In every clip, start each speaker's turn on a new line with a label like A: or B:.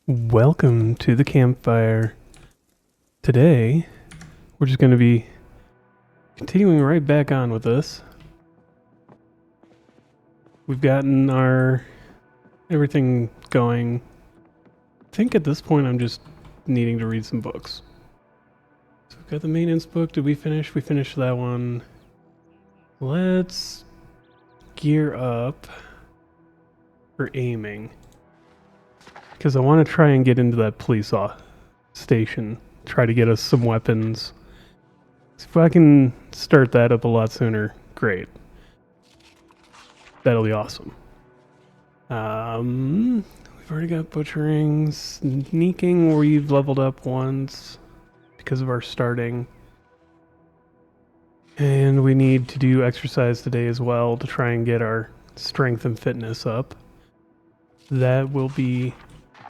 A: Welcome to the campfire. Today, we're just going to be continuing right back on with this. We've gotten our everything going. I think at this point I'm just needing to read some books. So we've got the maintenance book. Did we finish? We finished that one. Let's gear up for aiming. Because I want to try and get into that police station. Try to get us some weapons. So if I can start that up a lot sooner, great. That'll be awesome. We've already got butchering. Sneaking, we've leveled up once because of our starting. And we need to do exercise today as well to try and get our strength and fitness up. That will be...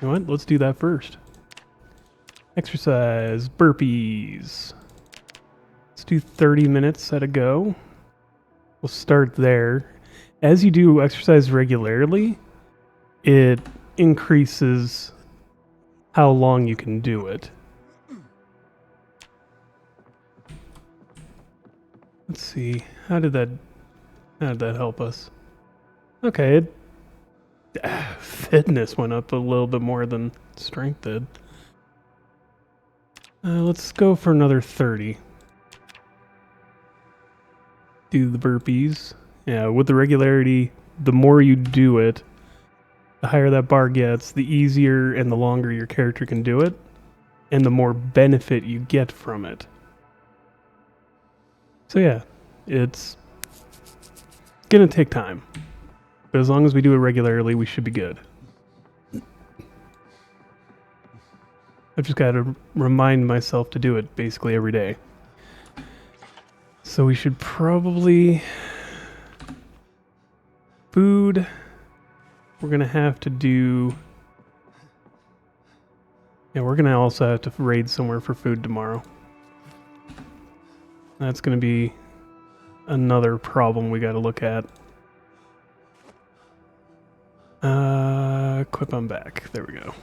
A: You know what? Let's do that first. Exercise, burpees. Let's do 30 minutes at a go. We'll start there. As you do exercise regularly, it increases how long you can do it. Let's see. How did that help us? Okay, fitness went up a little bit more than strength did. Let's go for another 30. Do the burpees. Yeah, with the regularity, the more you do it, the higher that bar gets, the easier and the longer your character can do it, and the more benefit you get from it. So yeah, it's gonna take time. But as long as we do it regularly, we should be good. I've just got to remind myself to do it basically every day. So we should probably... Food. We're going to have to do... Yeah, we're going to also have to raid somewhere for food tomorrow. That's going to be another problem we got to look at. Equip on back. There we go.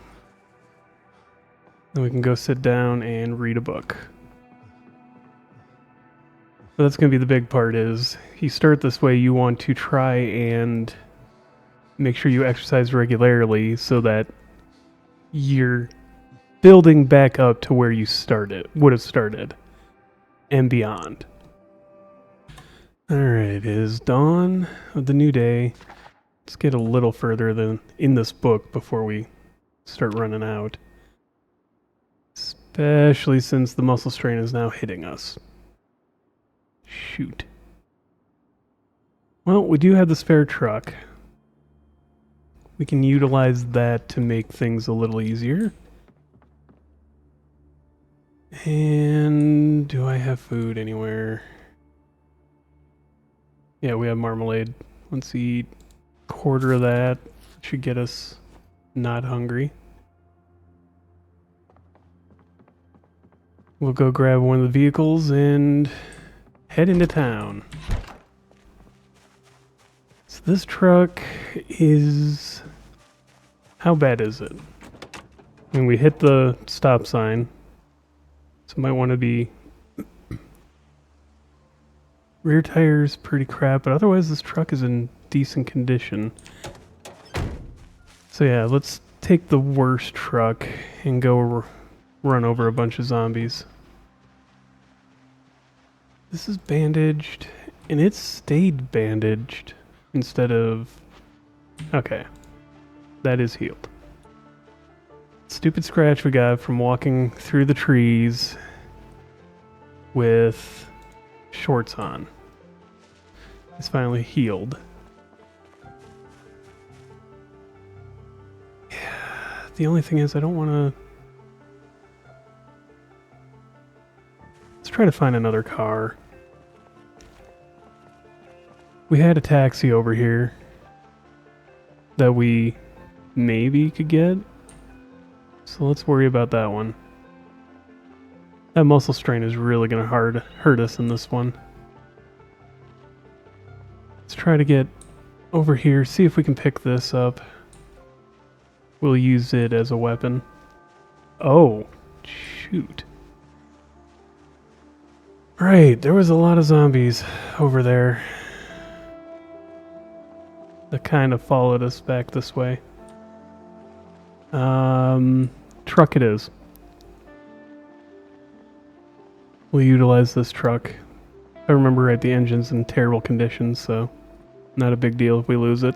A: Then we can go sit down and read a book. So that's going to be the big part is, you start this way, you want to try and make sure you exercise regularly so that you're building back up to where you would have started, and beyond. Alright, it is dawn of the new day. Let's get a little further than in this book before we start running out. Especially since the muscle strain is now hitting us. Shoot. Well, we do have the spare truck. We can utilize that to make things a little easier. And do I have food anywhere? Yeah, we have marmalade. Let's eat a quarter of that. Should get us not hungry. We'll go grab one of the vehicles and head into town. So this truck is... How bad is it? I mean, we hit the stop sign. So might want to be... Rear tire's pretty crap, but otherwise this truck is in decent condition. So yeah, let's take the worst truck and go run over a bunch of zombies. This is bandaged, and it stayed bandaged instead of... Okay, that is healed. Stupid scratch we got from walking through the trees with shorts on. It's finally healed. Yeah, the only thing is I don't want to... Let's try to find another car. We had a taxi over here that we maybe could get. So let's worry about that one. That muscle strain is really going to hurt us in this one. Let's try to get over here, see if we can pick this up. we'll use it as a weapon. Oh, shoot. Right, there was a lot of zombies over there that kind of followed us back this way. Truck it is. We'll utilize this truck. If I remember right, the engine's in terrible condition, so not a big deal if we lose it.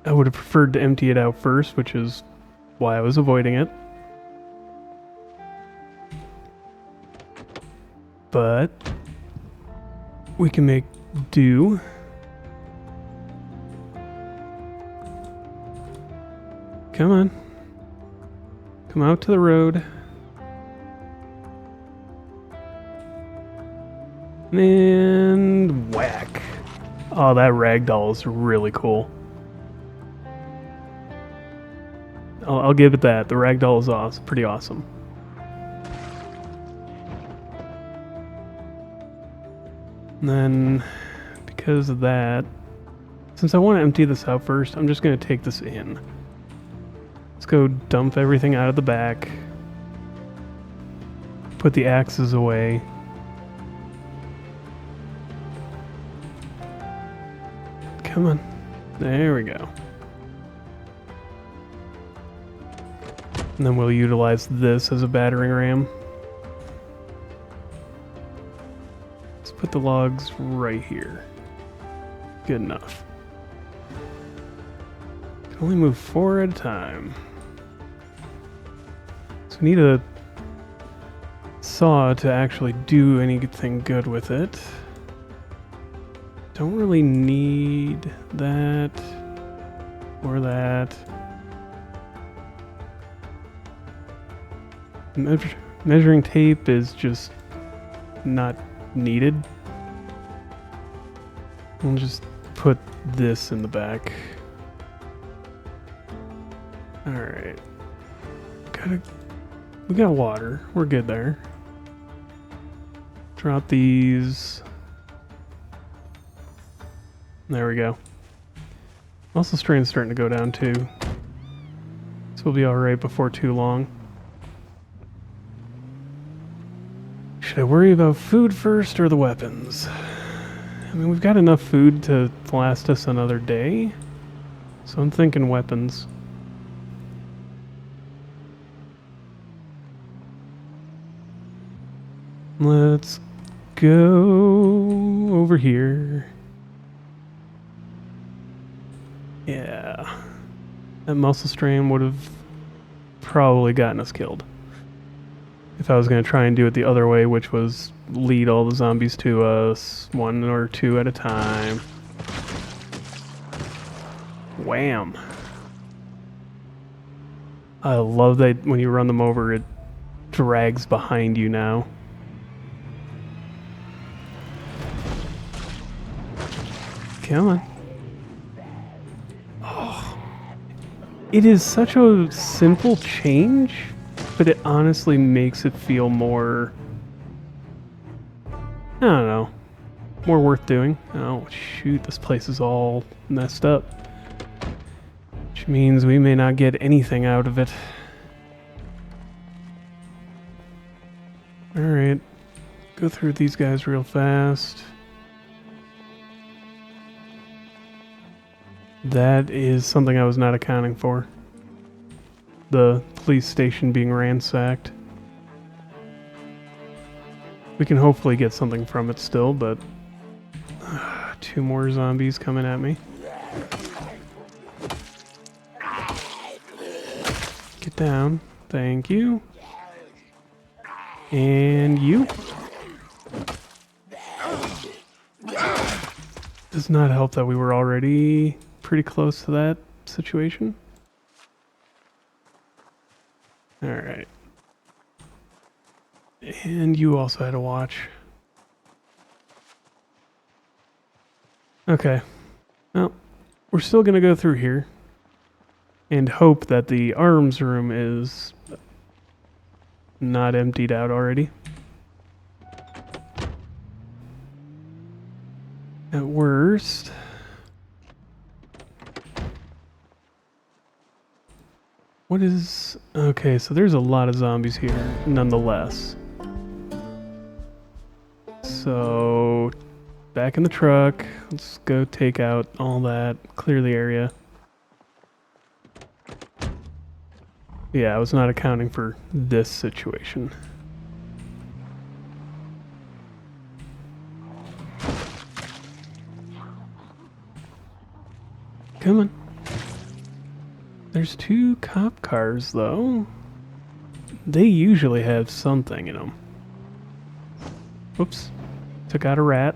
A: I would have preferred to empty it out first, which is why I was avoiding it. But we can make do. Come on. Come out to the road. And whack. Oh, that ragdoll is really cool. I'll give it that. The ragdoll is awesome. Pretty awesome. And then, because of that, since I want to empty this out first, I'm just going to take this in. Let's go dump everything out of the back. Put the axes away. Come on. There we go. And then we'll utilize this as a battering ram. Let's put the logs right here. Good enough. Can only move 4 at a time. So we need a saw to actually do anything good with it. Don't really need that or that. Measuring tape is just not needed. We'll just put this in the back. Alright. We got water. We're good there. Drop these. There we go. Also, strain's starting to go down too. So we'll be alright before too long. Should I worry about food first or the weapons? I mean, we've got enough food to last us another day. So I'm thinking weapons. Let's go over here. Yeah. That muscle strain would have probably gotten us killed. If I was going to try and do it the other way, which was lead all the zombies to us, 1 or 2 at a time. Wham! I love that when you run them over, it drags behind you now. Come on. Oh. It is such a simple change, but it honestly makes it feel more, I don't know, more worth doing. Oh shoot, this place is all messed up. Which means we may not get anything out of it. Alright, go through these guys real fast. That is something I was not accounting for. The police station being ransacked. We can hopefully get something from it still, but 2 more zombies coming at me. Get down. Thank you. And you. Does not help that we were already pretty close to that situation. Alright. And you also had a watch. Okay. Well, we're still going to go through here and hope that the arms room is not emptied out already. At worst, What is... Okay, so there's a lot of zombies here, nonetheless. So... Back in the truck. Let's go take out all that. Clear the area. Yeah, I was not accounting for this situation. Come on. There's 2 cop cars, though. They usually have something in them. Whoops. Took out a rat.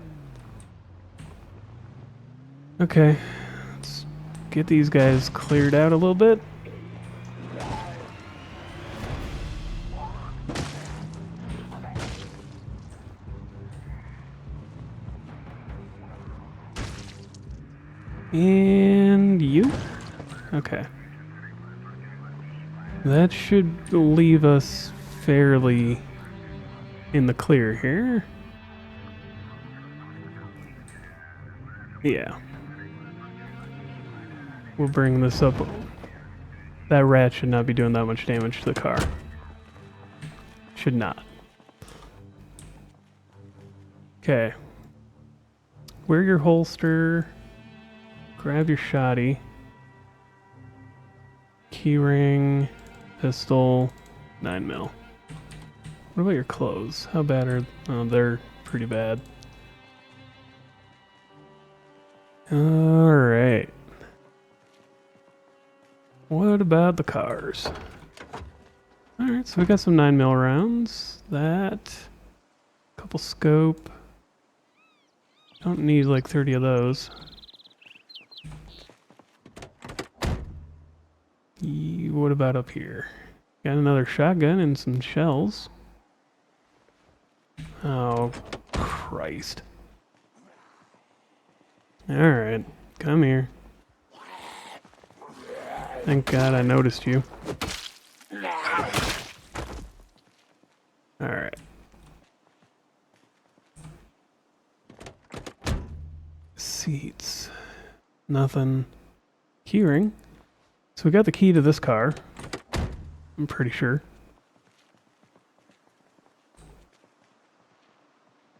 A: Okay. Let's get these guys cleared out a little bit. And you? Okay. That should leave us fairly in the clear here. Yeah. We'll bring this up. That rat should not be doing that much damage to the car. Should not. Okay. Wear your holster. Grab your shotty. Keyring. Pistol. 9mm. What about your clothes? How bad are... Oh, they're pretty bad. Alright. What about the cars? Alright, so we got some 9mm rounds. That. Couple scope. Don't need like 30 of those. What about up here? Got another shotgun and some shells. Oh, Christ. Alright, come here. Thank God I noticed you. Alright. Seats. Nothing. Keyring. So we got the key to this car. I'm pretty sure.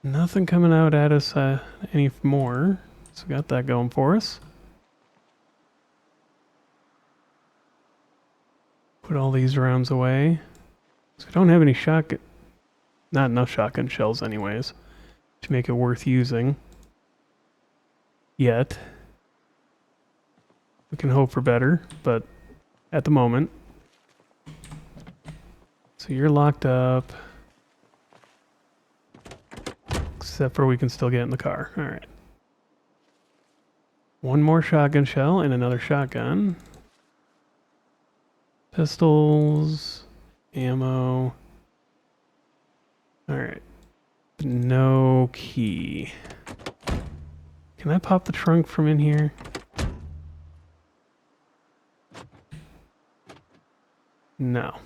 A: Nothing coming out at us any more. So we got that going for us. Put all these rounds away. So we don't have any shotgun... Not enough shotgun shells anyways to make it worth using. Yet. We can hope for better, but at the moment. So you're locked up. Except for we can still get in the car. Alright. One more shotgun shell and another shotgun. Pistols. Ammo. Alright. No key. Can I pop the trunk from in here? No.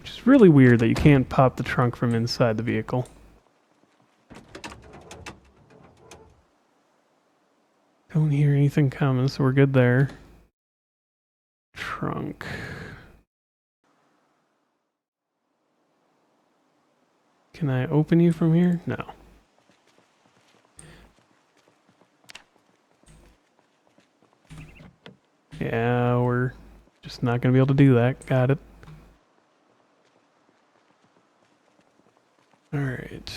A: Which is really weird that you can't pop the trunk from inside the vehicle. Don't hear anything coming, so we're good there. Trunk. Can I open you from here? No. Yeah, we're just not going to be able to do that. Got it. Alright.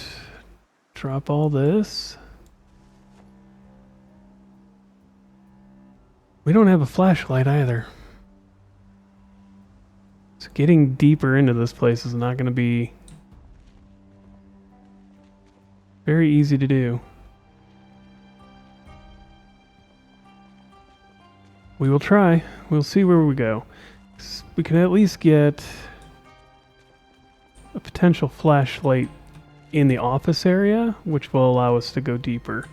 A: Drop all this. We don't have a flashlight either. So getting deeper into this place is not going to be very easy to do. We will try. We'll see where we go. We can at least get a potential flashlight in the office area, which will allow us to go deeper.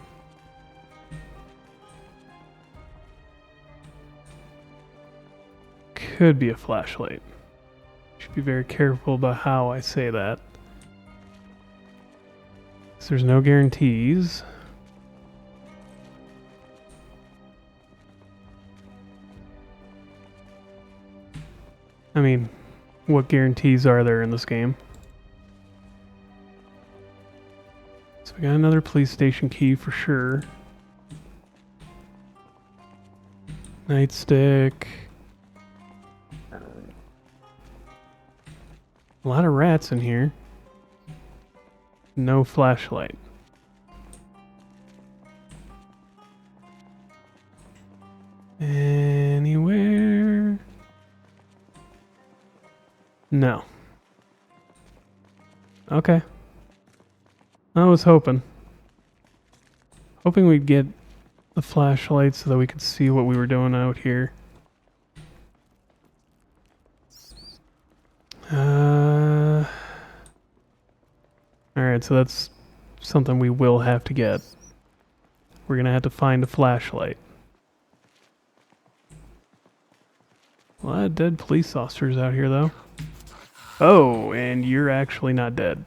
A: Could be a flashlight. Should be very careful about how I say that. So there's no guarantees. I mean, what guarantees are there in this game? So we got another police station key for sure. Nightstick. A lot of rats in here. No flashlight. Anywhere? No. Okay. I was hoping we'd get the flashlight so that we could see what we were doing out here. Alright, so that's something we will have to get. We're gonna have to find a flashlight. A lot of dead police officers out here, though. Oh, and you're actually not dead.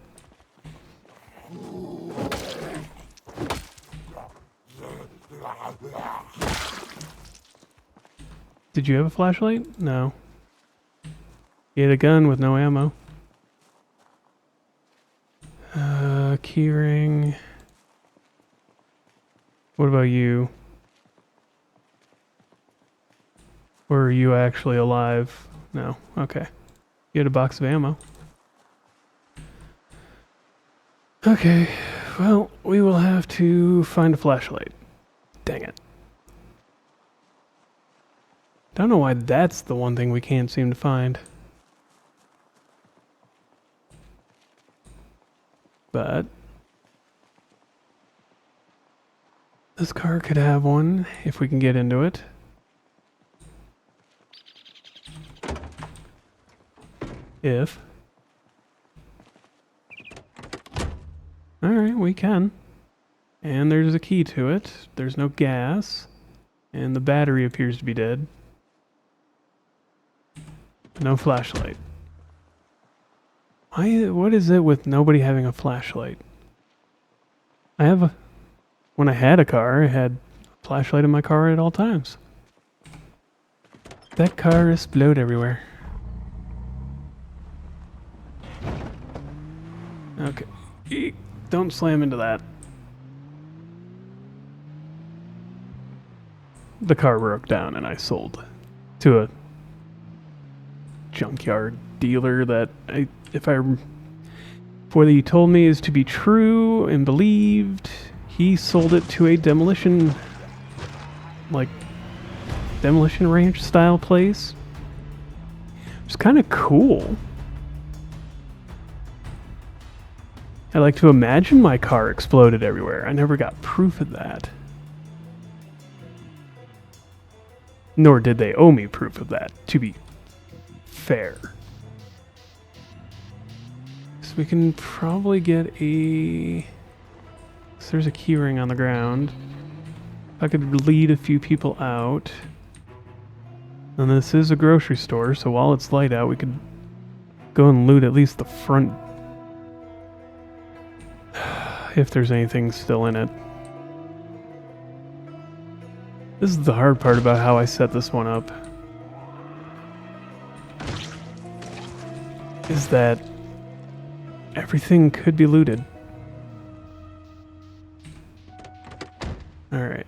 A: Did you have a flashlight? No. You had a gun with no ammo. Keyring. What about you? Or are you actually alive? No. Okay. You had a box of ammo. Okay. Well, we will have to find a flashlight. Dang it. Don't know why that's the one thing we can't seem to find. But this car could have one if we can get into it. If. Alright, we can. And there's a key to it. There's no gas. And the battery appears to be dead. No flashlight. What is it with nobody having a flashlight? When I had a car, I had a flashlight in my car at all times. That car explode everywhere. Okay. Eek. Don't slam into that. The car broke down and I sold to a junkyard dealer that what he told me is to be true and believed. He sold it to a demolition ranch style place. It's kind of cool. I like to imagine my car exploded everywhere. I never got proof of that. Nor did they owe me proof of that, to be fair. So we can probably get a... So there's a keyring on the ground. I could lead a few people out. And this is a grocery store, so while it's light out, we could go and loot at least the front. If there's anything still in it. This is the hard part about how I set this one up. Is that everything could be looted. Alright.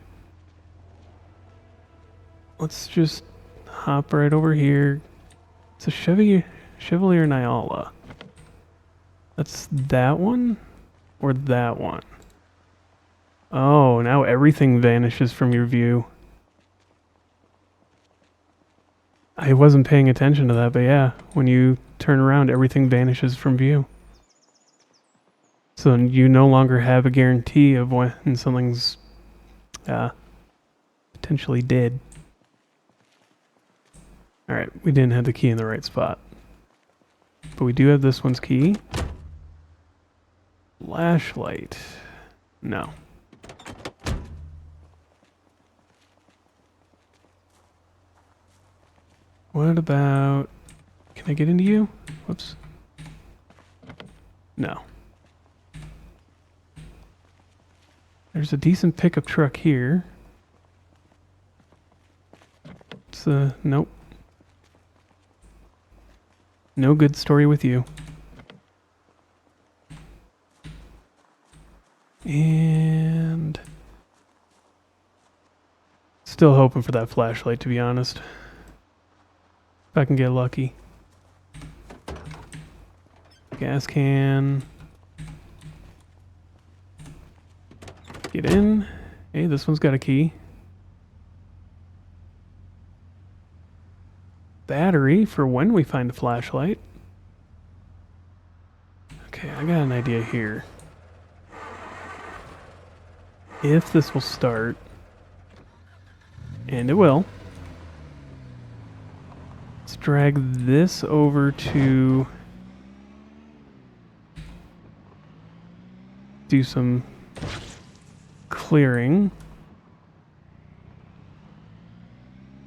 A: Let's just hop right over here. It's a Chevalier Nyala. That's that one? Or that one? Oh, now everything vanishes from your view. I wasn't paying attention to that, but yeah, when you turn around, everything vanishes from view. So you no longer have a guarantee of when something's potentially dead. Alright, we didn't have the key in the right spot. But we do have this one's key. Flashlight. No. What about... Can I get into you? Whoops. No. There's a decent pickup truck here. It's nope. No good story with you. And still hoping for that flashlight, to be honest. If I can get lucky. Gas can. Get in. Hey, this one's got a key. Battery for when we find a flashlight. Okay, I got an idea here. If this will start, and it will, let's drag this over to do some clearing.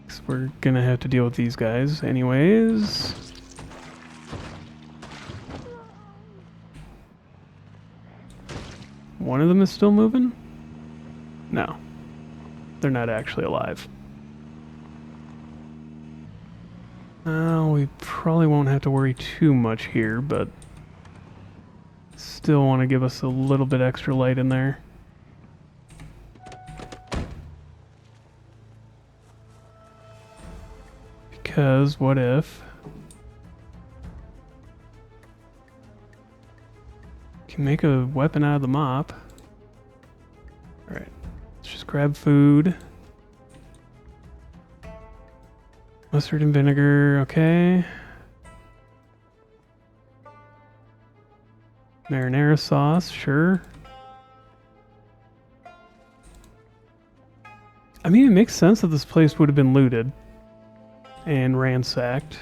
A: Because we're gonna have to deal with these guys anyways. One of them is still moving? No. They're not actually alive. We probably won't have to worry too much here, but still want to give us a little bit extra light in there. Because what if... can make a weapon out of the mop. Alright, let's just grab food. Mustard and vinegar, okay. Marinara sauce, sure. I mean, it makes sense that this place would have been looted and ransacked.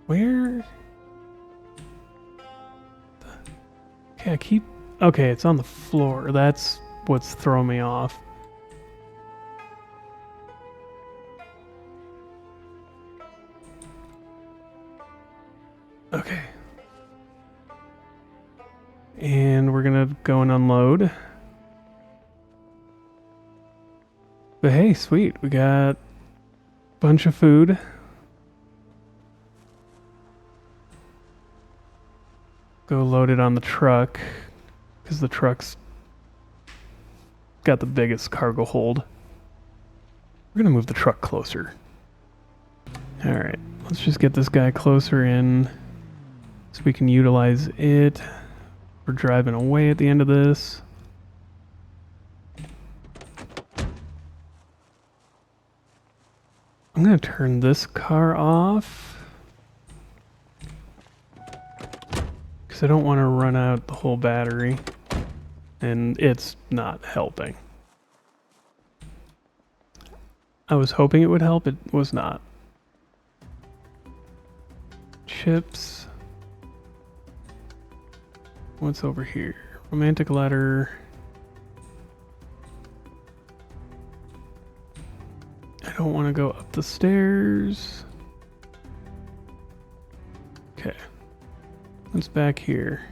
A: Where? Okay, I keep... okay, it's on the floor. That's what's throwing me off. Okay. And we're gonna go and unload. But hey, sweet, we got a bunch of food. Go load it on the truck, because the truck's got the biggest cargo hold. We're gonna move the truck closer. Alright, let's just get this guy closer in so we can utilize it. We're driving away at the end of this. I'm gonna turn this car off because I don't want to run out the whole battery, and it's not helping. I was hoping it would help, it was not. Chips. What's over here? Romantic letter. I don't want to go up the stairs. Okay. What's back here?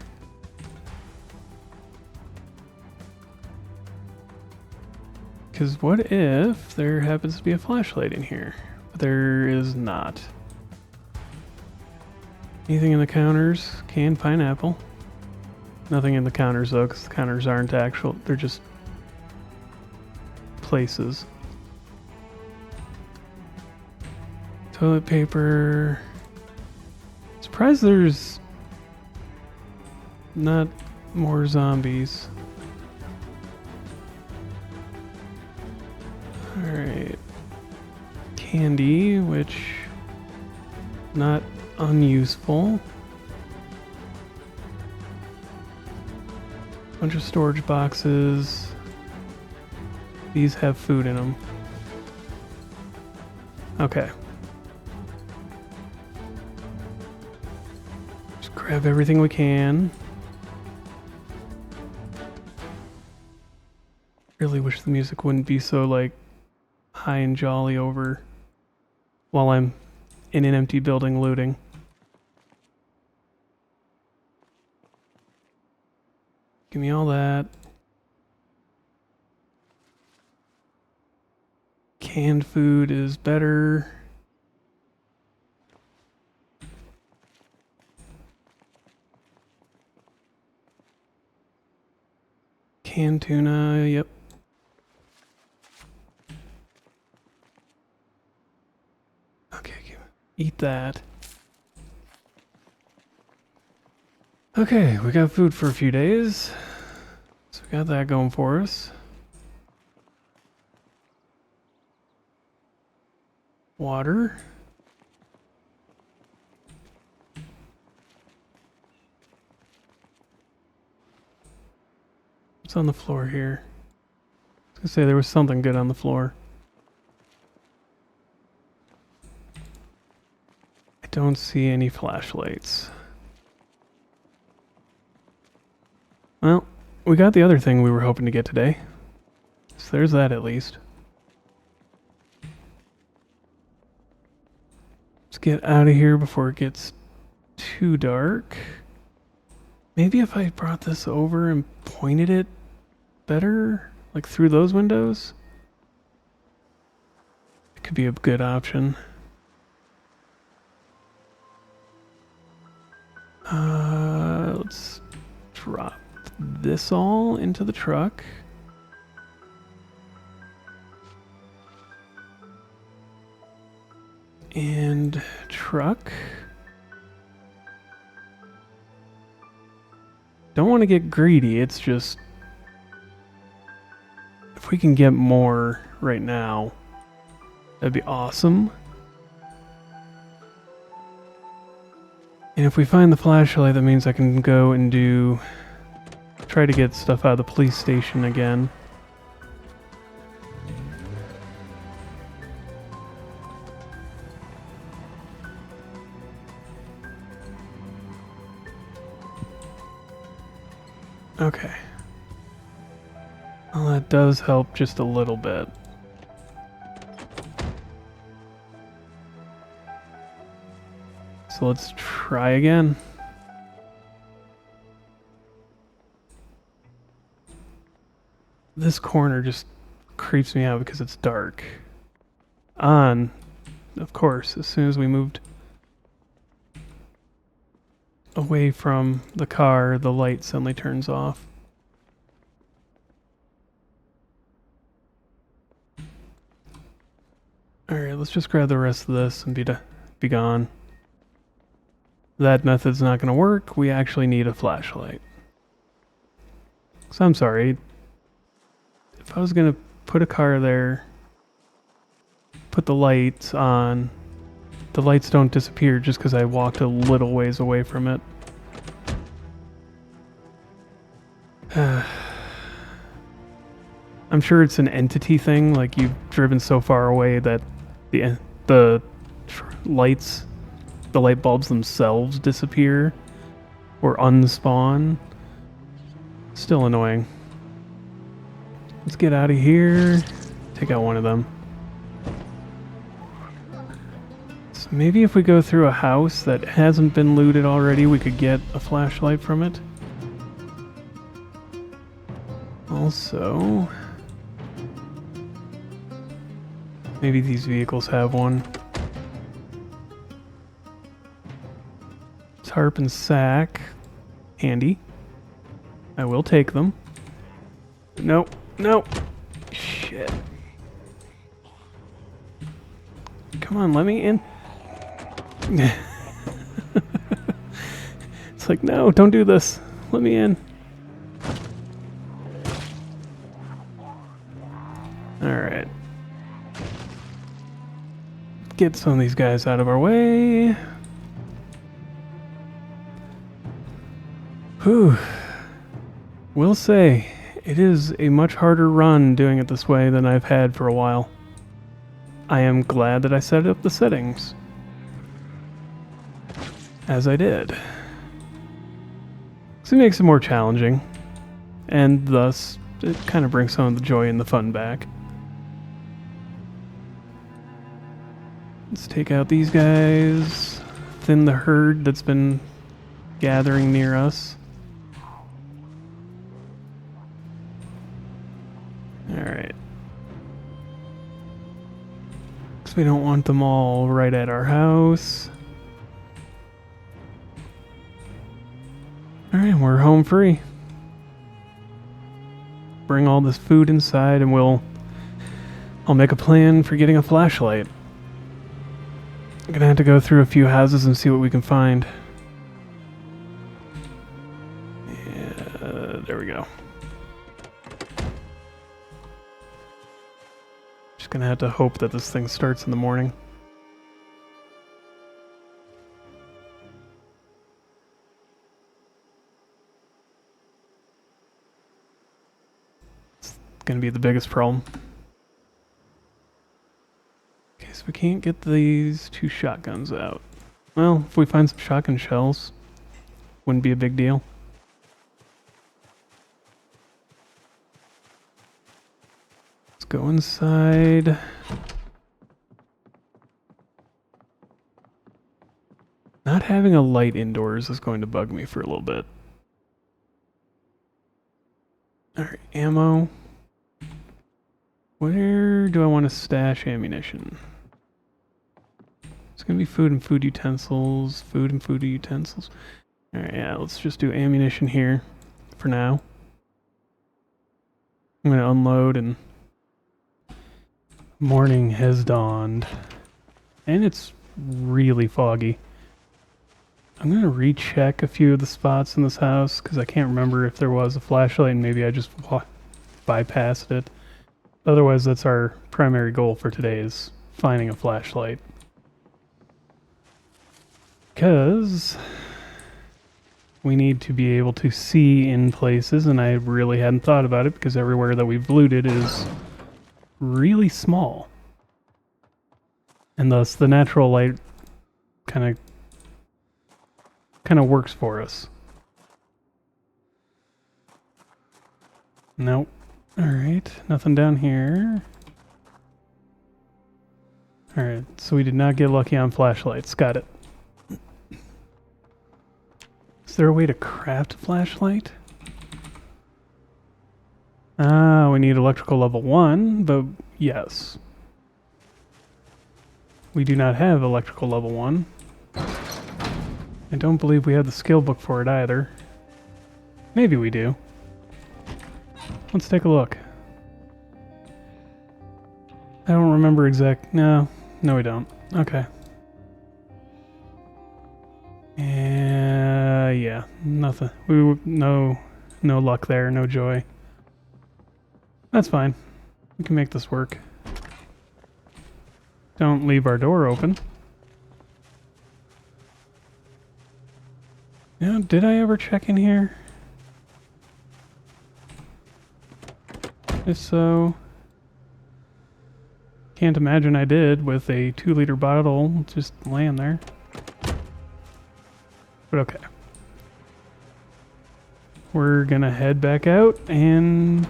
A: Because what if there happens to be a flashlight in here? But there is not. Anything in the counters? Canned pineapple. Nothing in the counters though, because the counters aren't actual, they're just places. Toilet paper. Surprised there's not more zombies. Alright. Candy, which not unuseful. Bunch of storage boxes. These have food in them. Okay. Just grab everything we can. Really wish the music wouldn't be so like high and jolly over while I'm in an empty building looting. Give me all that. Canned food is better. Canned tuna, yep. Okay, eat that. Okay, we got food for a few days. So we got that going for us. Water. What's on the floor here? I was gonna say there was something good on the floor. I don't see any flashlights. Well, we got the other thing we were hoping to get today. So there's that at least. Let's get out of here before it gets too dark. Maybe if I brought this over and pointed it better, like through those windows, it could be a good option. Let's drop this all into the truck. And truck. Don't want to get greedy, it's just if we can get more right now, that'd be awesome. And if we find the flashlight, that means I can go and try to get stuff out of the police station again. Okay. Well, that does help just a little bit. So let's try again. This corner just creeps me out because it's dark. On, of course, as soon as we moved away from the car, the light suddenly turns off. Alright, let's just grab the rest of this and be gone. That method's not going to work. We actually need a flashlight. So I'm sorry. If I was going to put a car there, put the lights on, the lights don't disappear just because I walked a little ways away from it. I'm sure it's an entity thing, like you've driven so far away that the lights, the light bulbs themselves disappear or unspawn. Still annoying. Let's get out of here. Take out one of them. So maybe if we go through a house that hasn't been looted already, we could get a flashlight from it. Also, maybe these vehicles have one. Tarp and sack. Handy. I will take them. Nope. Nope. Shit. Come on, let me in. It's like, no, don't do this. Let me in. Alright. Get some of these guys out of our way. Whew. Will say, it is a much harder run doing it this way than I've had for a while. I am glad that I set up the settings as I did. So it makes it more challenging, and thus it kind of brings some of the joy and the fun back. Let's take out these guys, thin the herd that's been gathering near us. Alright. Because we don't want them all right at our house. Alright, we're home free. bring all this food inside, and I'll make a plan for getting a flashlight. I'm gonna have to go through a few houses and see what we can find. Yeah, there we go. Just gonna have to hope that this thing starts in the morning. It's gonna be the biggest problem. Okay, so we can't get these 2 shotguns out. Well, if we find some shotgun shells, wouldn't be a big deal. Let's go inside. Not having a light indoors is going to bug me for a little bit. Alright, ammo. Where do I want to stash ammunition? It's going to be food and food utensils. Food and food utensils. Alright, yeah, let's just do ammunition here for now. I'm going to unload, and morning has dawned. And it's really foggy. I'm going to recheck a few of the spots in this house because I can't remember if there was a flashlight and maybe I just bypassed it. Otherwise, that's our primary goal for today, is finding a flashlight. Because we need to be able to see in places, and I really hadn't thought about it because everywhere that we've looted is really small. And thus the natural light kind of works for us. Nope. Alright, nothing down here. Alright, so we did not get lucky on flashlights. Got it. Is there a way to craft a flashlight? Ah, we need electrical level 1, but yes. We do not have electrical level 1. I don't believe we have the skill book for it either. Maybe we do. Let's take a look. I don't remember No, we don't. Okay. Yeah, nothing. No luck there, no joy. That's fine. We can make this work. Don't leave our door open. Yeah, did I ever check in here? If so, can't imagine I did with a 2-liter bottle just laying there. But okay. We're gonna head back out and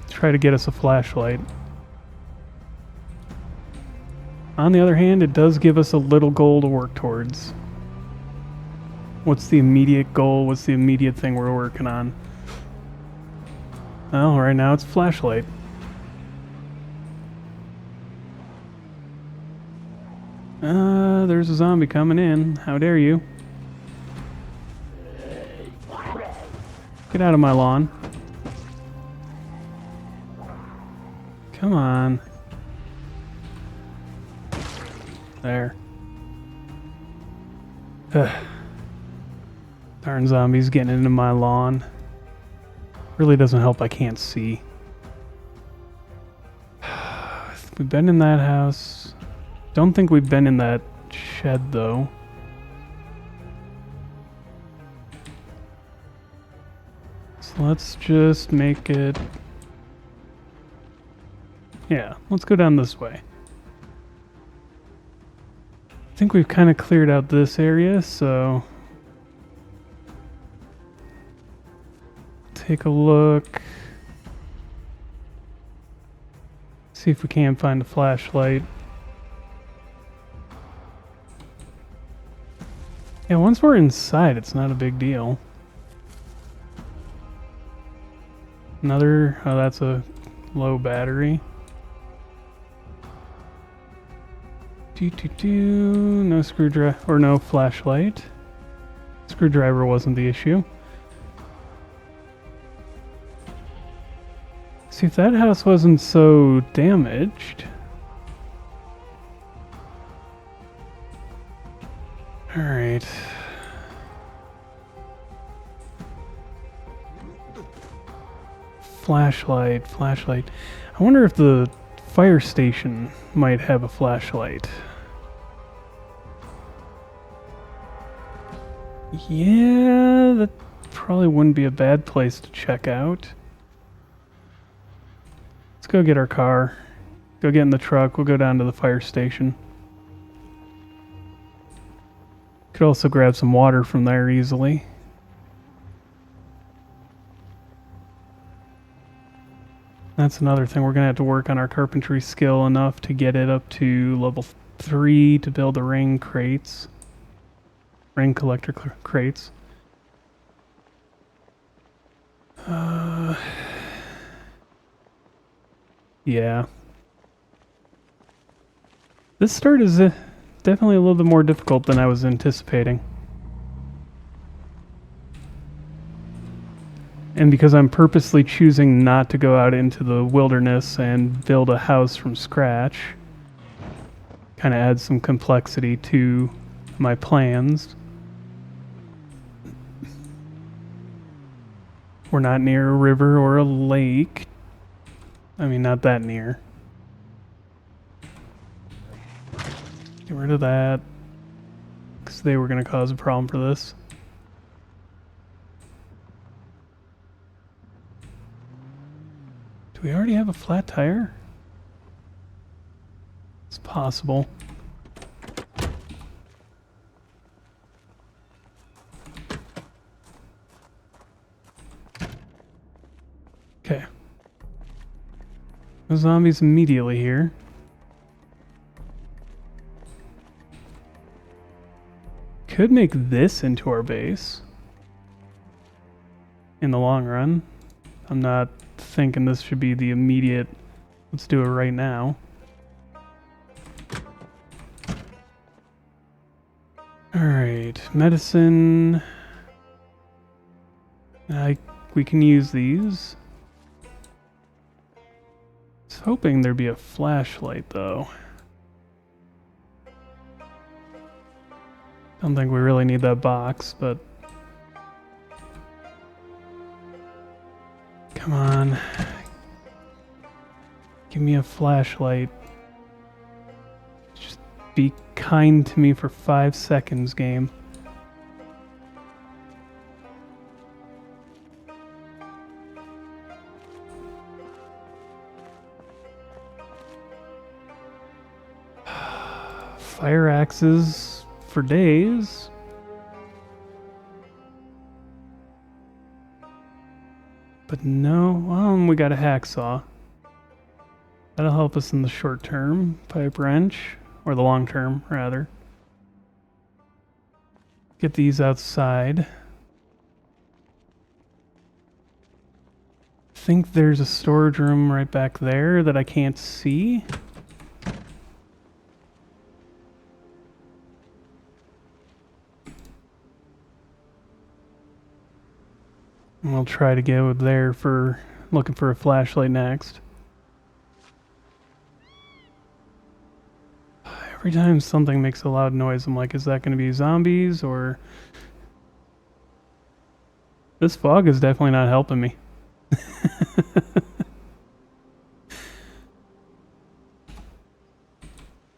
A: try to get us a flashlight. On the other hand, it does give us a little goal to work towards. What's the immediate goal? What's the immediate thing we're working on? Well, right now it's flashlight. There's a zombie coming in. How dare you? Get out of my lawn. Come on. There. Darn zombies getting into my lawn. Really doesn't help I can't see. We've been in that house. Don't think we've been in that shed though. So let's just make it... Yeah, let's go down this way. I think we've kind of cleared out this area, so... Take a look. See if we can find a flashlight. Yeah, once we're inside, it's not a big deal. Another... Oh, that's a low battery. No screwdriver, or no flashlight. Screwdriver wasn't the issue. See, if that house wasn't so damaged. Alright. Flashlight, flashlight. I wonder if the fire station might have a flashlight. Yeah, that probably wouldn't be a bad place to check out. Let's go get our car. Go get in the truck. We'll go down to the fire station. Could also grab some water from there easily. That's another thing. We're going to have to work on our carpentry skill enough to get it up to level 3 to build the ring crates. Ring collector crates. Yeah. This start is definitely a little bit more difficult than I was anticipating. And because I'm purposely choosing not to go out into the wilderness and build a house from scratch, kind of adds some complexity to my plans. We're not near a river or a lake. I mean, not that near. Get rid of that, because they were going to cause a problem for this. Do we already have a flat tire? It's possible. Okay. The zombies immediately here. Could make this into our base in the long run. I'm not thinking this should be the immediate, let's do it right now. Alright, medicine. We can use these. I was hoping there'd be a flashlight though. Don't think we really need that box, but come on. Give me a flashlight. Just be kind to me for 5 seconds, game. Fire axes for days. But no, we got a hacksaw. That'll help us in the short term. Pipe wrench, or the long term, rather. Get these outside. I think there's a storage room right back there that I can't see. And we'll try to go there for looking for a flashlight next. Every time something makes a loud noise, I'm like, is that going to be zombies or... This fog is definitely not helping me.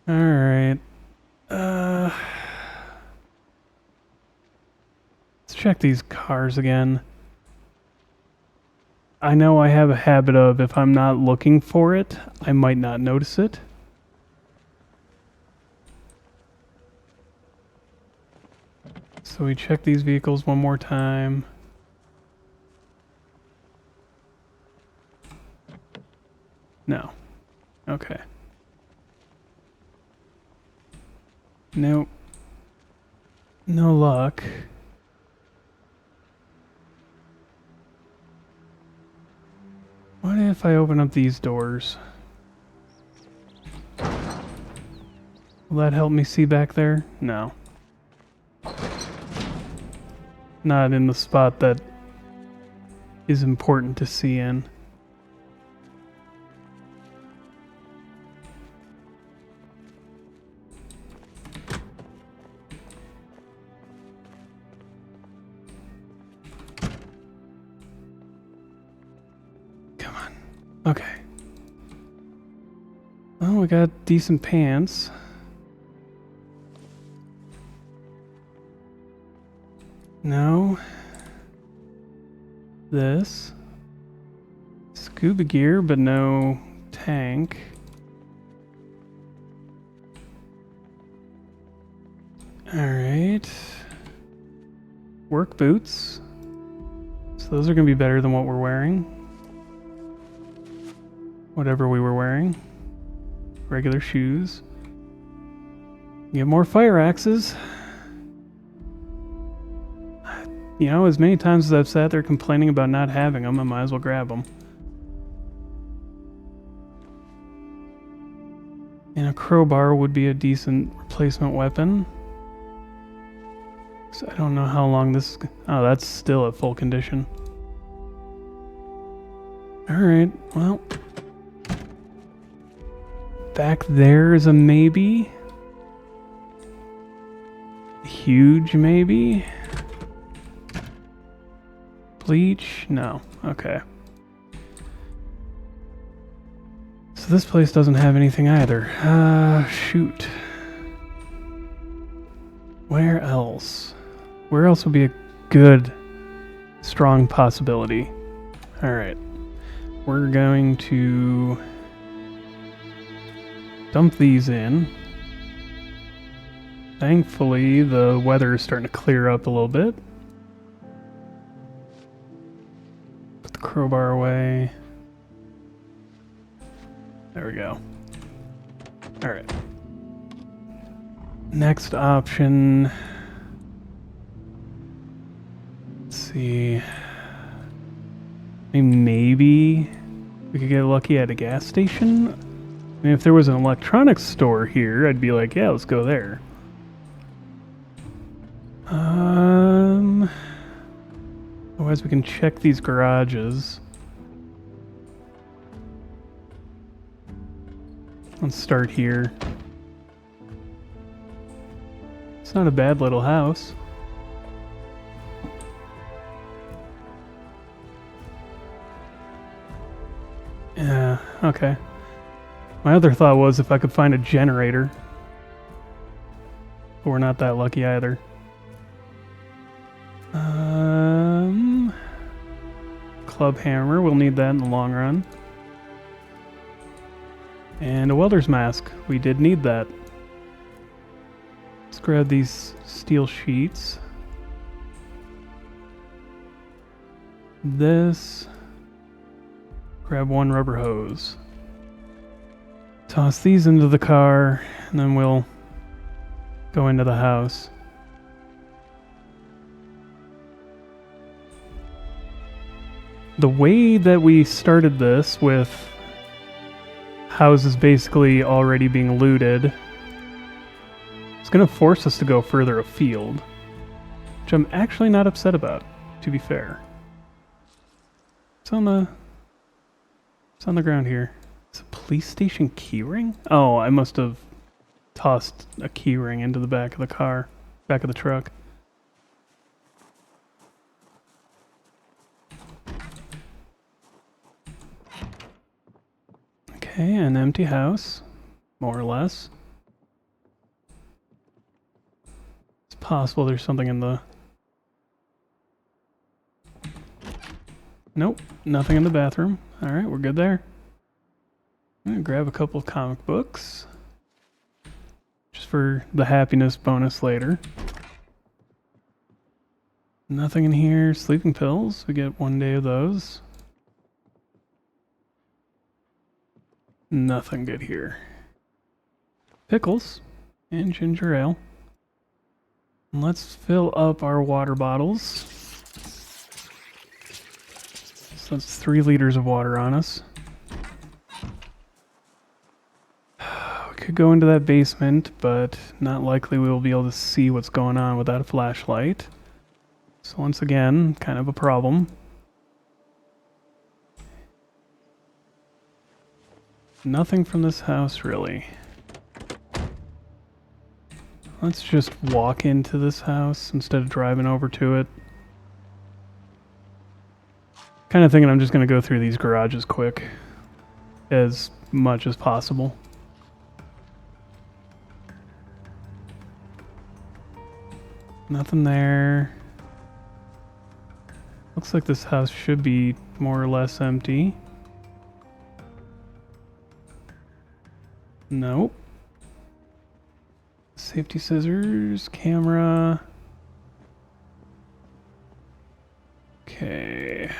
A: Alright. Let's check these cars again. I know I have a habit of, if I'm not looking for it, I might not notice it. So we check these vehicles one more time. No. Okay. Nope. No luck. What if I open up these doors? Will that help me see back there? No. Not in the spot that is important to see in. Okay. Oh, we got decent pants. No. This. Scuba gear, but no tank. Alright. Work boots. So those are going to be better than what we're wearing. Whatever we were wearing. Regular shoes. Get more fire axes. You know, as many times as I've sat there complaining about not having them, I might as well grab them. And a crowbar would be a decent replacement weapon. So I don't know how long this... Oh, that's still at full condition. Alright, well... Back there is a maybe. Huge maybe. Bleach? No. Okay. So this place doesn't have anything either. Shoot. Where else? Where else would be a good, strong possibility? Alright. We're going to dump these in. Thankfully, the weather is starting to clear up a little bit. Put the crowbar away. There we go. Alright. Next option. Let's see. I mean, maybe we could get lucky at a gas station. I mean, if there was an electronics store here, I'd be like, yeah, let's go there. Otherwise we can check these garages. Let's start here. It's not a bad little house. Yeah, okay. My other thought was if I could find a generator. But we're not that lucky either. Club hammer, we'll need that in the long run. And a welder's mask, we did need that. Let's grab these steel sheets. This. Grab one rubber hose. Toss these into the car, and then we'll go into the house. The way that we started this with houses basically already being looted, it's going to force us to go further afield, which I'm actually not upset about, to be fair. It's on the ground here. It's a police station keyring? Oh, I must have tossed a keyring into the back of the car, back of the truck. Okay, an empty house, more or less. It's possible there's something in the... Nope, nothing in the bathroom. Alright, we're good there. I'm gonna grab a couple of comic books. Just for the happiness bonus later. Nothing in here. Sleeping pills. We get 1 day of those. Nothing good here. Pickles and ginger ale. And let's fill up our water bottles. So that's 3 liters of water on us. We could go into that basement, but not likely we will be able to see what's going on without a flashlight. So once again, kind of a problem. Nothing from this house, really. Let's just walk into this house instead of driving over to it. Kind of thinking I'm just going to go through these garages quick. as much as possible. Nothing there. Looks like this house should be more or less empty. Nope. Safety scissors, camera. Okay.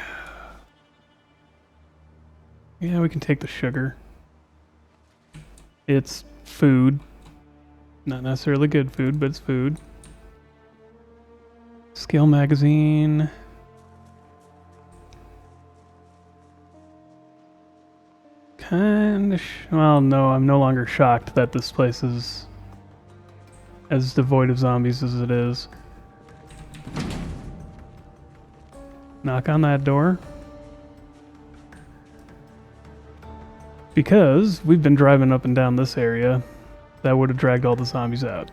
A: Yeah, we can take the sugar. It's food. Not necessarily good food, but it's food. Scale magazine. Well, no, I'm no longer shocked that this place is as devoid of zombies as it is. Knock on that door. Because we've been driving up and down this area, that would have dragged all the zombies out.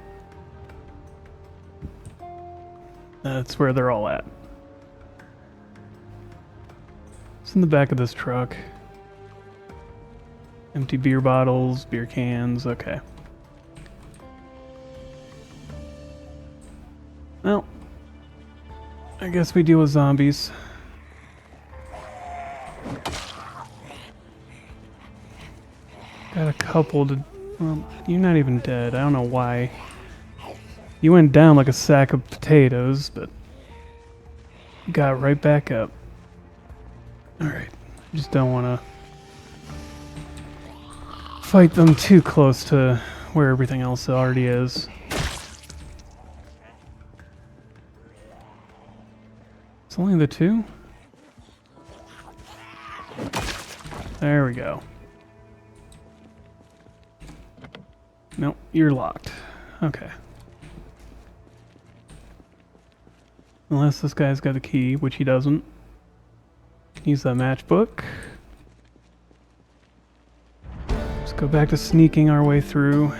A: That's where they're all at. It's in the back of this truck. Empty beer bottles, beer cans, okay. Well, I guess we deal with zombies. Got a couple to... Well, you're not even dead. I don't know why. You went down like a sack of potatoes, but... you got right back up. Alright. Just don't want to... fight them too close to where everything else already is. It's only the two? There we go. Nope, you're locked. Okay. Unless this guy's got a key, which he doesn't. Use that matchbook. Let's go back to sneaking our way through.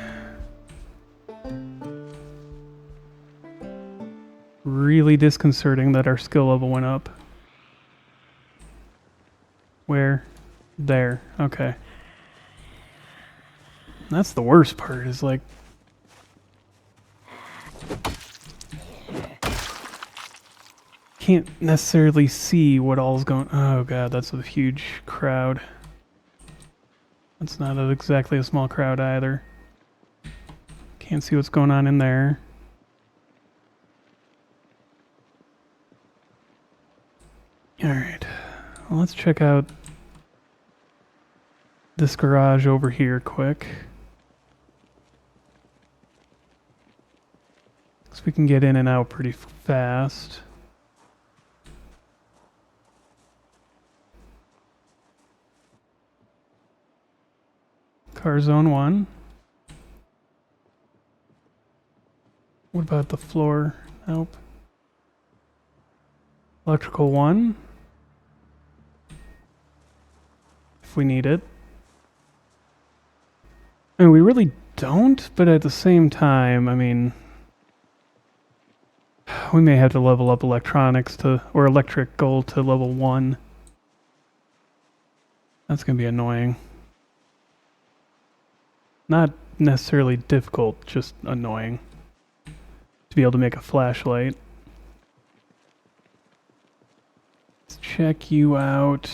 A: Really disconcerting that our skill level went up. Where? There. Okay. That's the worst part, is like... can't necessarily see what all's going... Oh god, that's a huge crowd. That's not exactly a small crowd either. Can't see what's going on in there. Alright, well, let's check out this garage over here quick. So we can get in and out pretty fast. Car zone 1. What about the floor? Nope. Electrical 1. If we need it. I mean, we really don't, but at the same time, I mean, we may have to level up electronics to, or electrical to level 1. That's gonna be annoying. Not necessarily difficult, just annoying. To be able to make a flashlight. Let's check you out.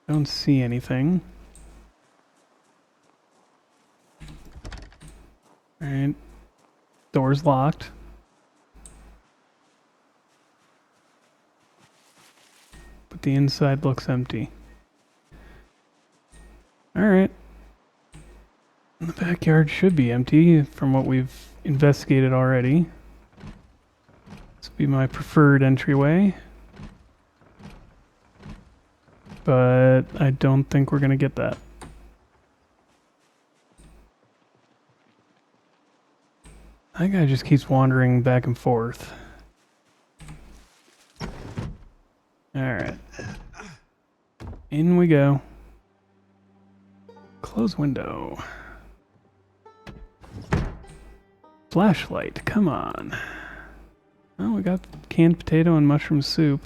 A: Don't see anything. Alright. Door's locked. But the inside looks empty. Alright. The backyard should be empty from what we've investigated already. This would be my preferred entryway. But I don't think we're going to get that. That guy just keeps wandering back and forth. Alright. In we go. Close window. Flashlight, come on. Oh, we got canned potato and mushroom soup.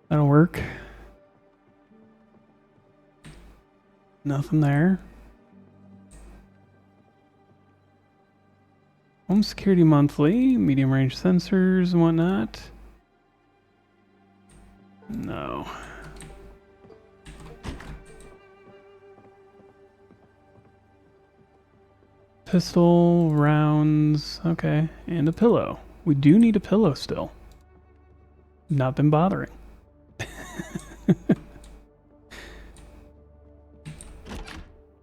A: That'll work. Nothing there. Home security monthly, medium range sensors and whatnot. No. Pistol, rounds, okay, and a pillow. We do need a pillow still. Not been bothering.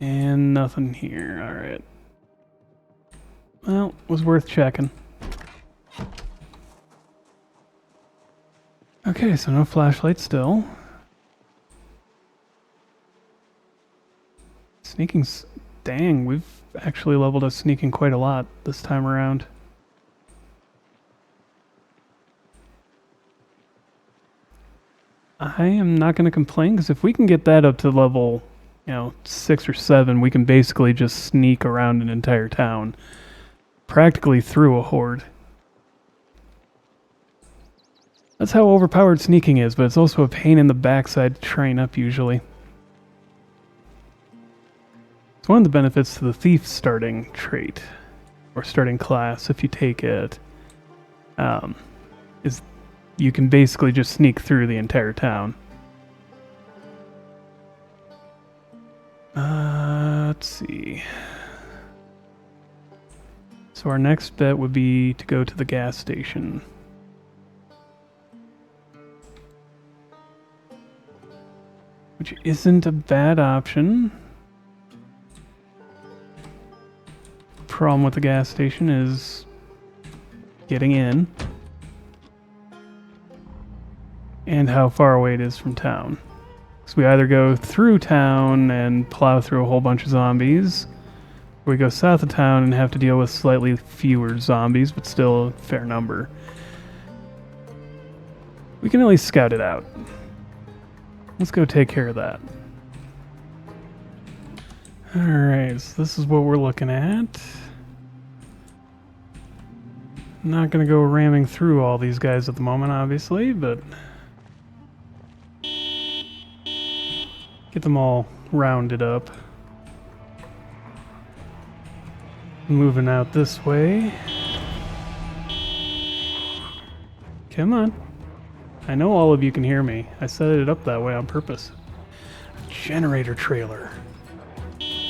A: And nothing here, alright. Well, was worth checking. Okay, so no flashlight still. Sneaking, dang, we've actually leveled up sneaking quite a lot this time around. I am not going to complain, because if we can get that up to level, 6 or 7, we can basically just sneak around an entire town. Practically through a horde. That's how overpowered sneaking is, but it's also a pain in the backside to train up usually. It's one of the benefits to the thief starting trait, or starting class, if you take it, is you can basically just sneak through the entire town. Let's see. So our next bet would be to go to the gas station. Which isn't a bad option. Problem with the gas station is getting in. And how far away it is from town. So we either go through town and plow through a whole bunch of zombies, or we go south of town and have to deal with slightly fewer zombies, but still a fair number. We can at least scout it out. Let's go take care of that. Alright, so this is what we're looking at. I'm not going to go ramming through all these guys at the moment, obviously, but get them all rounded up. Moving out this way. Come on. I know all of you can hear me. I set it up that way on purpose. Generator trailer.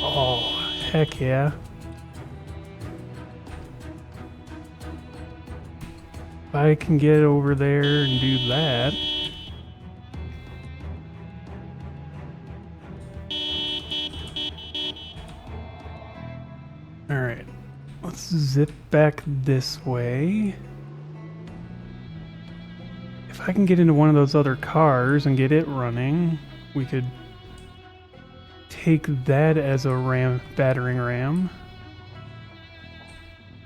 A: Oh, heck yeah. If I can get over there and do that. Alright, let's zip back this way. If I can get into one of those other cars and get it running, we could take that as a battering ram.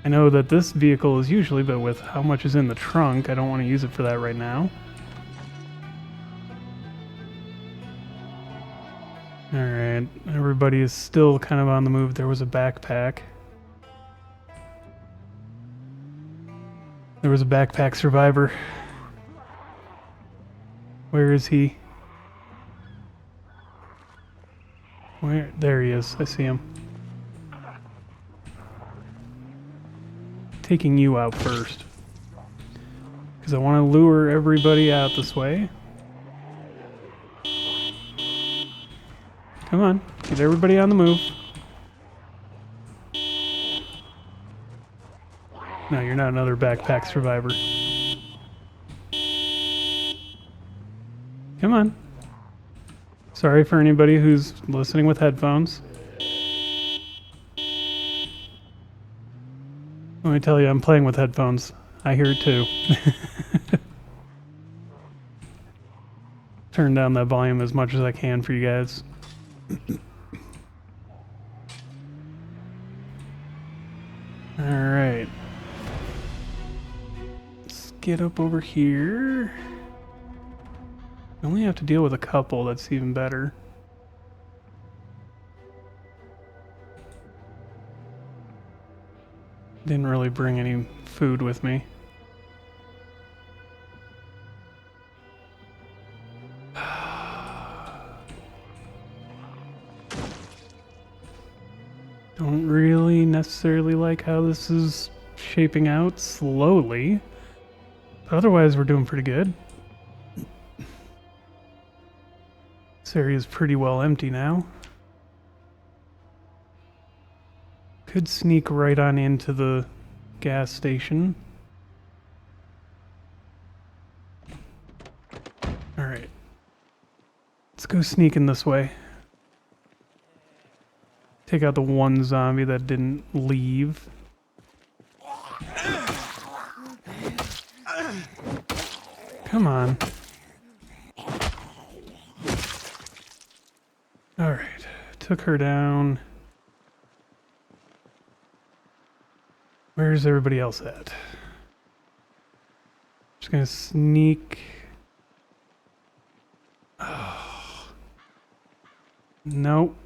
A: I know that this vehicle is usually, but with how much is in the trunk, I don't want to use it for that right now. Alright, everybody is still kind of on the move. There was a backpack. There was a backpack survivor. Where is he? Where? There he is. I see him. Taking you out first. Because I want to lure everybody out this way. Come on. Get everybody on the move. No, you're not another backpack survivor. Come on. Sorry for anybody who's listening with headphones. Let me tell you, I'm playing with headphones. I hear it too. Turn down that volume as much as I can for you guys. Alright. Let's get up over here. We only have to deal with a couple, that's even better. Didn't really bring any food with me. Don't really necessarily like how this is shaping out slowly. But otherwise, we're doing pretty good. This area is pretty well empty now. Could sneak right on into the gas station. Alright. Let's go sneaking this way. Take out the one zombie that didn't leave. Come on. Alright. Took her down. Where's everybody else at? Just gonna sneak. Oh. Nope.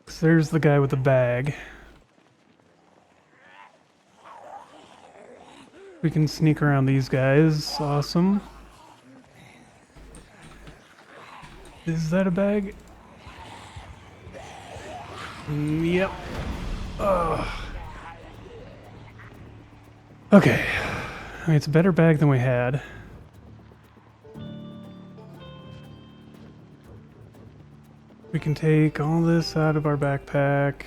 A: So there's the guy with the bag. We can sneak around these guys. Awesome. Is that a bag? Yep. Okay. I mean, it's a better bag than we had. We can take all this out of our backpack.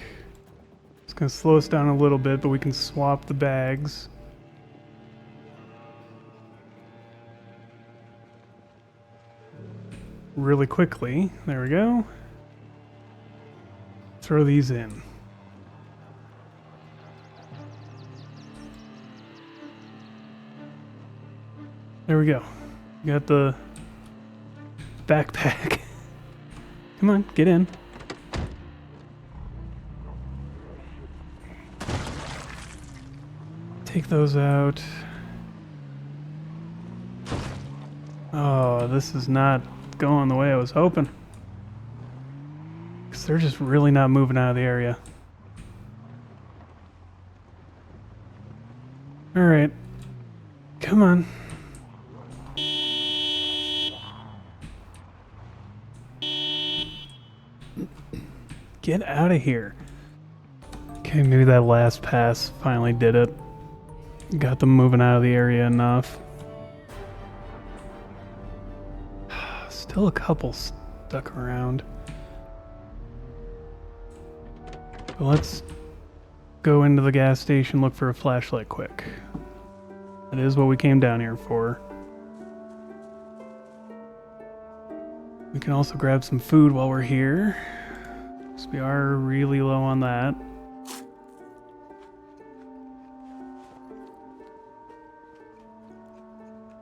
A: It's going to slow us down a little bit, but we can swap the bags. Really quickly. There we go. Throw these in. There we go. Got the backpack. Come on, get in. Take those out. Oh, this is not going the way I was hoping. Because they're just really not moving out of the area. Alright. Come on. Get out of here. Okay, maybe that last pass finally did it. Got them moving out of the area enough. Still a couple stuck around. But let's go into the gas station, look for a flashlight quick. That is what we came down here for. We can also grab some food while we're here. Because we are really low on that.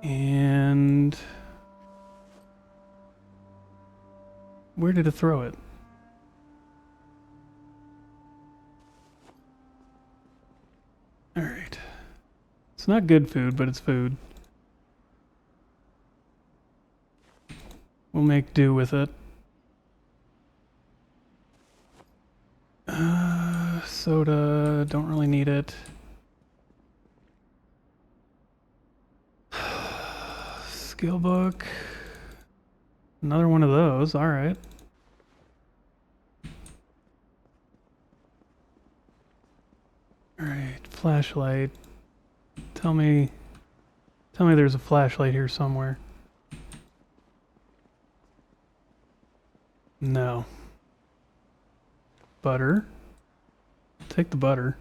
A: And where did it throw it? Alright. It's not good food, but it's food. We'll make do with it. Soda, don't really need it. Skill book. Another one of those, alright. Alright, flashlight. Tell me there's a flashlight here somewhere. No. Butter. Take the butter.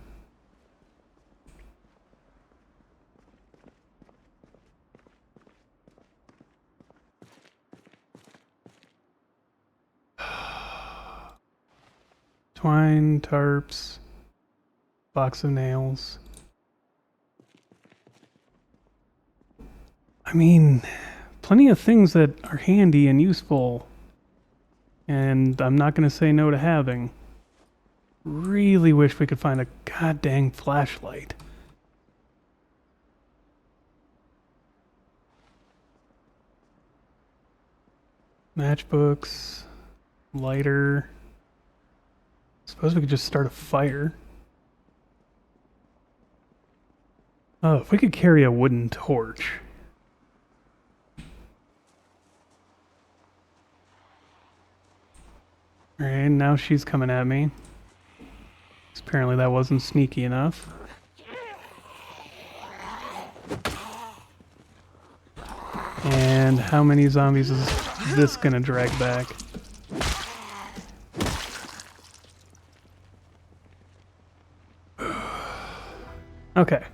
A: Twine, tarps, box of nails. I mean, plenty of things that are handy and useful, and I'm not going to say no to having. Really wish we could find a goddamn flashlight. Matchbooks, lighter. Suppose we could just start a fire. Oh, if we could carry a wooden torch. Alright, now she's coming at me. Apparently that wasn't sneaky enough. And how many zombies is this gonna drag back? Okay.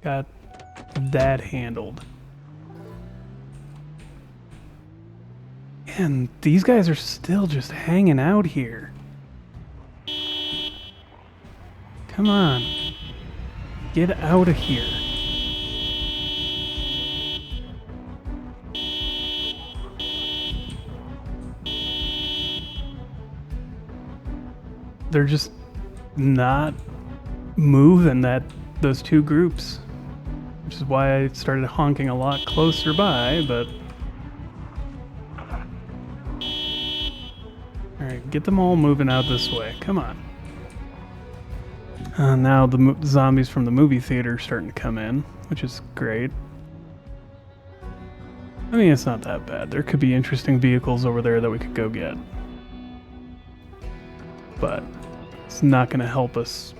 A: Got that handled. And these guys are still just hanging out here. Come on. Get out of here. They're just not moving those two groups. Which is why I started honking a lot closer by, but... Alright, get them all moving out this way. Come on. Now the zombies from the movie theater are starting to come in, which is great. I mean, it's not that bad. There could be interesting vehicles over there that we could go get. But it's not going to help us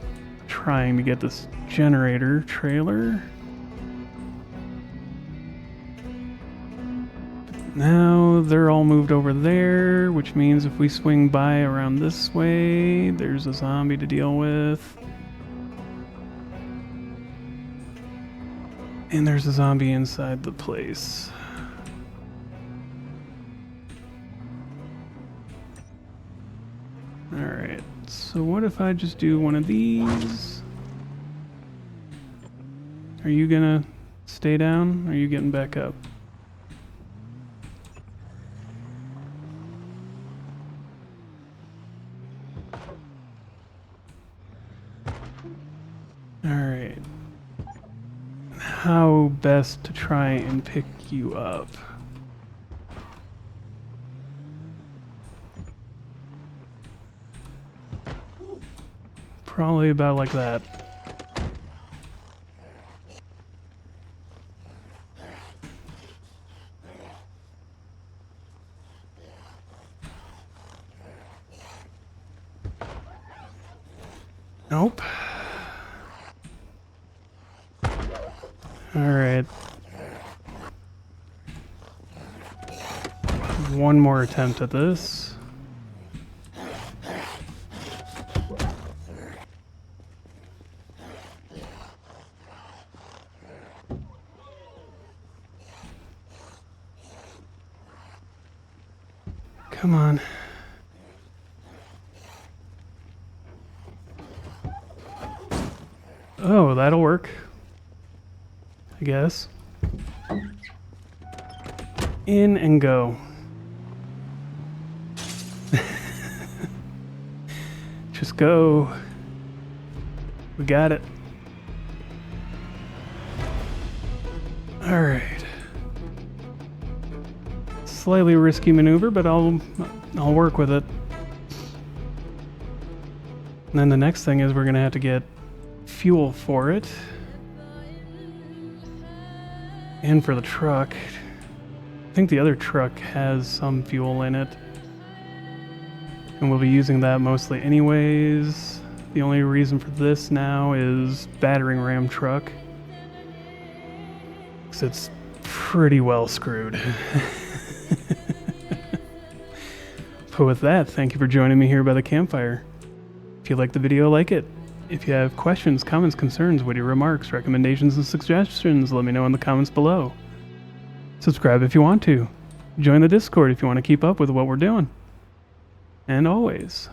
A: trying to get this generator trailer. Now they're all moved over there, which means if we swing by around this way, there's a zombie to deal with. And there's a zombie inside the place. Alright, so what if I just do one of these? Are you gonna stay down? Or are you getting back up? Alright. How best to try and pick you up? Probably about like that. Nope. Alright. One more attempt at this. Come on. Oh, that'll work. I guess. In and go. Just go. We got it. Alright. Slightly risky maneuver, but I'll work with it. And then the next thing is we're gonna have to get fuel for it. And for the truck. I think the other truck has some fuel in it. And we'll be using that mostly anyways. The only reason for this now is battering ram truck. Because it's pretty well screwed. But with that, thank you for joining me here by the campfire. If you liked the video, like it. If you have questions, comments, concerns, witty remarks, recommendations, and suggestions, let me know in the comments below. Subscribe if you want to. Join the Discord if you want to keep up with what we're doing. And always,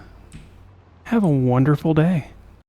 A: have a wonderful day.